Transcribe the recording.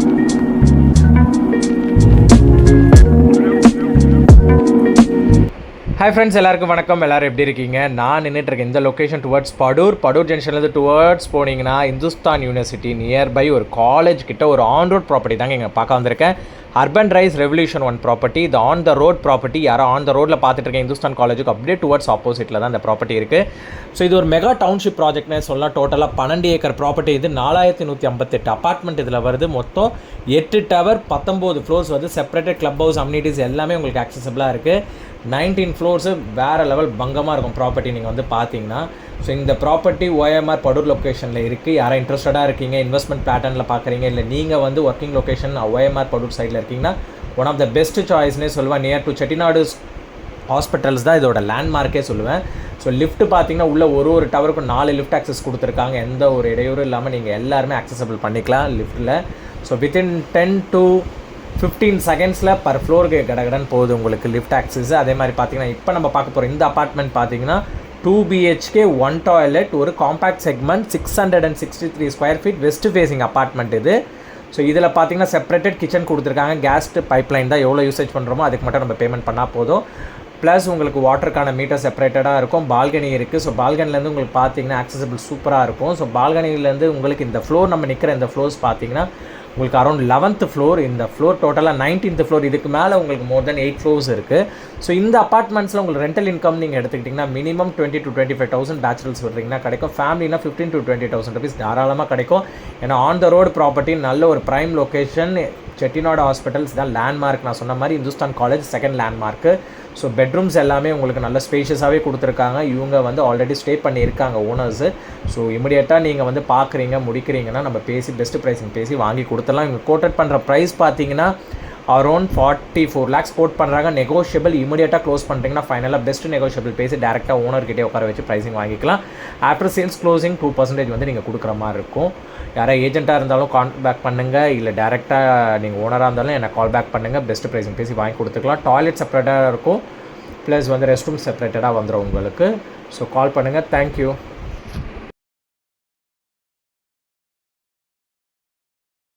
Hi friends, எல்லாருக்கும் வணக்கம். எல்லோரும் எப்படி இருக்கீங்க? நான் நின்றுட்டுருக்கேன் இந்த லொக்கேஷன் டுவர்ட்ஸ் படூர் ஜங்ஷன்லேருந்து டுவர்ட்ஸ் போனீங்கன்னா இந்துஸ்தான் யூனிவர்சிட்டி நியர்பை ஒரு காலேஜ் கிட்ட ஒரு ஆன் ரோட் ப்ராப்பர்ட்டி தாங்க இங்கே பார்க்க வந்திருக்கேன். Urban rice revolution 1 property. இது ஆன் த ரோட் ப்ராப்பர்ட்டி. யாரோ ஆன் த ரோட்டில் பார்த்துட்டு இருக்கேன் இந்துஸ்தான் காலேஜுக்கு அப்படியே டுவர்ட்ஸ் ஆப்போசிட்டில் தான் இந்த ப்ராப்பர்ட்டி இருக்குது. ஸோ இது ஒரு மெகா டவுன்ஷிப் ப்ராஜெக்ட்னே சொல்லலாம். டோட்டலாக 12 ஏக்கர் ப்ராப்பர்ட்டி. இது 4158 அப்பார்ட்மெண்ட் இதில் வருது. மொத்தம் 8 டவர் 19 ஃப்ளோர்ஸ் வந்து செப்பரேட்டட் கிளப் ஹவுஸ் அம்யூனிட்டிஸ் எல்லாமே உங்களுக்கு ஆக்சசபிளாக இருக்குது. 19 ஃப்ளோர்ஸு வேறு லெவல் பங்கமாக இருக்கும் ப்ராப்பர்ட்டி நீங்கள் வந்து பார்த்தீங்கன்னா. ஸோ இந்த ப்ராப்பர்ட்டி OMR படூர் லொக்கேஷனில் இருக்குது. யாரும் இன்ட்ரெஸ்டடாக இருக்கீங்க, இன்வெஸ்ட்மெண்ட் பேட்டர்னில் பார்க்குறீங்க, இல்லை நீங்கள் வந்து ஒர்க்கிங் லொக்கேஷன் OMR படூர் சைடில் இருக்கீங்கன்னா ஒன் ஆஃப் த பெஸ்ட் சாய்ஸ்னே சொல்லுவேன். நியர் டு செட்டிநாடு ஹாஸ்பிட்டல்ஸ் தான் இதோட லேண்ட்மார்க்கே சொல்லுவேன். ஸோ லிஃப்ட் பார்த்தீங்கன்னா உள்ள ஒரு டவருக்கும் 4 லிஃப்ட் ஆக்சஸ் கொடுத்துருக்காங்க. எந்த ஒரு இடையூறும் இல்லாமல் நீங்கள் எல்லாருமே ஆக்சசபிள் பண்ணிக்கலாம் லிஃப்ட்டில். ஸோ வித்தின் 10 to 15 செகண்ட்ஸில் பர் ஃப்ளோருக்கு கடகடன் போகுது உங்களுக்கு லிஃப்ட் ஆக்சஸ். அதே மாதிரி பார்த்தீங்கன்னா இப்போ நம்ம பார்க்க போகிற இந்த அப்பார்ட்மெண்ட் பார்த்தீங்கன்னா 2 BHK 1 டாய்லெட், ஒரு compact segment, 663 square feet, west facing apartment இது. ஸோ இதில் பார்த்தீங்கன்னா செப்பரேட்டட் கிச்சன் கொடுத்துருக்காங்க. கேஸ் பைப்லைன் தான் எவ்வளோ யூசேஜ் பண்ணுறோமோ அதுக்கு மட்டும் நம்ம பேமெண்ட் பண்ணால் போதும். ப்ளஸ் உங்களுக்கு வாட்டருக்கான மீட்டர் செப்பரேட்டடாக இருக்கும். பால்கனி இருக்குது. ஸோ பால்கனிலேருந்து உங்களுக்கு பார்த்தீங்கன்னா ஆக்சசபிள் சூப்பராக இருக்கும். ஸோ பால்கனிலேருந்து உங்களுக்கு இந்த ஃப்ளோர் நம்ம நிற்கிற இந்த ஃப்ளோர்ஸ் பார்த்தீங்கன்னா உங்களுக்கு அரௌண்ட் 11th ஃப்ளோர். இந்த ஃப்ளோர் டோட்டலாக 19th ஃப்ளோர். இதுக்கு மேலே உங்களுக்கு மோர் தென் 8 ஃப்ளோர்ஸ் இருக்குது. ஸோ இந்த அப்பார்ட்மெண்ட்ஸில் உங்களுக்கு ரெண்டல் இன்கம் நீங்கள் எடுத்துக்கிட்டிங்கன்னா மினிமம் 20 to 25,000 பேச்சுலர்ஸ் விடுறீங்கன்னா கிடைக்கும். ஃபேமிலினா 15 to 20,000 ருபீஸ் தாராளமாக கிடைக்கும். ஏன்னா ஆன் த ரோடு ப்ராப்பர்ட்டி, நல்ல ஒரு ப்ரைம் லொக்கேஷன். செட்டிநாடு ஹாஸ்பிட்டல்ஸ் தான் லேண்ட்மார்க். நான் சொன்ன மாதிரி Hindustan college second landmark. So bedrooms எல்லாமே உங்களுக்கு நல்ல ஸ்பேஷியஸாகவே கொடுத்துருக்காங்க. இவங்க வந்து ஆல்ரெடி ஸ்டே பண்ணியிருக்காங்க ஓனர்ஸு. ஸோ இமிடியேட்டாக நீங்கள் வந்து பார்க்குறீங்க முடிக்கிறீங்கன்னா நம்ம பேசி பெஸ்ட் ப்ரைஸிங் பேசி வாங்கி கொடுத்துடலாம். இவங்க கோட்டட் பண்ணுற ப்ரைஸ் பார்த்தீங்கன்னா அரௌண்ட் 44 lakhs கோட் பண்ணுறாங்க. நெகோஷியபிள். இமிடியேட்டாக க்ளோஸ் பண்ணுறீங்கன்னா ஃபைனலாக பெஸ்ட் நெகோஷியபிள் பேசி டேரெக்டாக ஓனர்கிட்டே உட்கார வச்சு ப்ரைஸிங் வாங்கிக்கலாம். ஆஃப்டர் சேல்ஸ் க்ளோசிங் 2% வந்து நீங்கள் கொடுக்குற மாதிரி இருக்கும். யாராவது ஏஜென்ட்டாக இருந்தாலும் கான்டாக்ட் பண்ணுங்கள், இல்லை டேரெக்டாக நீங்கள் ஓனராக இருந்தாலும் என்னை கால் பேக் பண்ணுங்கள். பெஸ்ட் ப்ரைஸிங் பேசி வாங்கி கொடுத்துக்கலாம். டாய்லெட் செப்பரேட்டாக இருக்கும், ப்ளஸ் வந்து ரெஸ்ட் ரூம் செப்பரேட்டடாக வந்துடும் உங்களுக்கு. ஸோ கால் பண்ணுங்கள். தேங்க்யூ.